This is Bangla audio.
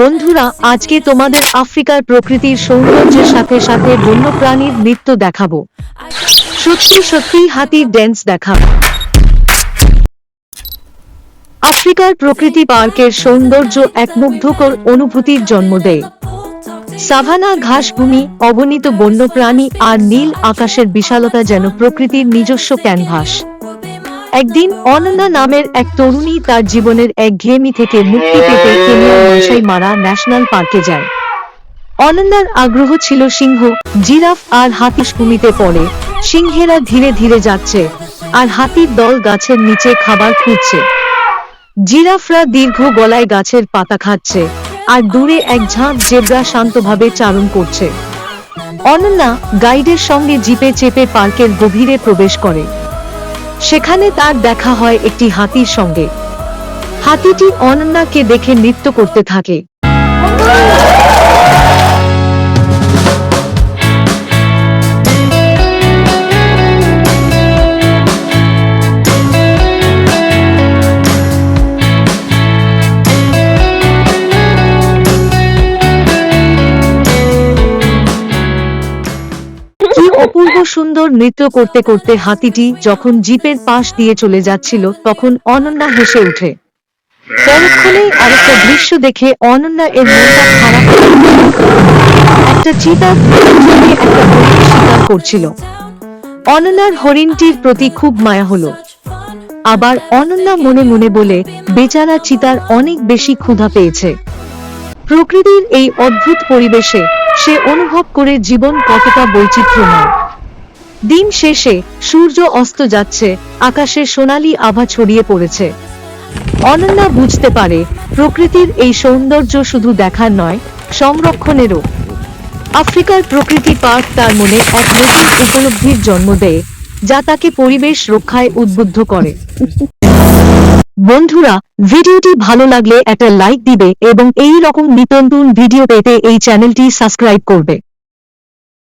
বন্ধুরা, আজকে তোমাদের আফ্রিকার প্রকৃতির সৌন্দর্যের সাথে সাথে বন্যপ্রাণীর নৃত্য দেখাবো। সত্যি সত্যি হাতির ড্যান্স দেখাবো। আফ্রিকার প্রকৃতি পার্কের সৌন্দর্য এক মুগ্ধকর অনুভূতির জন্ম দেয়। সাভানা ঘাসভূমি, অগণিত বন্যপ্রাণী আর নীল আকাশের বিশালতা যেন প্রকৃতির নিজস্ব ক্যানভাস। একদিন অনন্যা নামের এক তরুণী তার জীবনের একঘেয়েমি থেকে মুক্তি পেতে কেনিয়ার মাসাই মারা ন্যাশনাল পার্কে যায়। অনন্যার আগ্রহ ছিল সিংহ, জিরাফ আর হাতির ভূমিতে পড়ে। সিংহেরা ধীরে ধীরে যাচ্ছে আর হাতির দল গাছের নিচে খাবার খুঁজছে। জিরাফরা দীর্ঘ গলায় গাছের পাতা খাচ্ছে আর দূরে এক ঝাঁক জেব্রা শান্তভাবে চারণ করছে। অনন্যা গাইডের সঙ্গে জিপে চেপে পার্কের গভীরে প্রবেশ করে। সেখানে তার দেখা হয় একটি হাতির সঙ্গে। হাতিটি অনন্যাকে দেখে নৃত্য করতে থাকে। কি অপূর্ব সুন্দর নৃত্য করতে করতে হাতিটি যখন জিপের পাশ দিয়ে চলে যাচ্ছিল, তখন অনন্যা হেসে ওঠে। পরক্ষণেই আরেকটা দৃশ্য দেখে অনন্যা এর মনটা খারাপ হয়ে গেল। একটা চিতা একটা হরিণ শিকার করছিল। অনন্যার হরিণটির প্রতি খুব মায়া হলো। আবার অনন্যা মনে মনে বলে, বেচারা চিতার অনেক বেশি ক্ষুধা পেয়েছে। প্রকৃতির এই অদ্ভুত পরিবেশে সে অনুভব করে জীবন কতটা বৈচিত্র্যময়। দিন শেষে সূর্য অস্ত যাচ্ছে, আকাশে সোনালী আভা ছড়িয়ে পড়েছে। অনন্যা বুঝতে পারে, প্রকৃতির এই সৌন্দর্য শুধু দেখার নয়, সংরক্ষণেরও। আফ্রিকার প্রকৃতি পার্ক তার মনে এক নতুন উপলব্ধির জন্ম দেয়, যা তাকে পরিবেশ রক্ষায় উদ্বুদ্ধ করে। বন্ধুরা, ভিডিওটি ভালো লাগলে একটা লাইক দিবে এবং এই রকম নিত্য নতুন ভিডিও পেতে এই চ্যানেলটি সাবস্ক্রাইব করবে।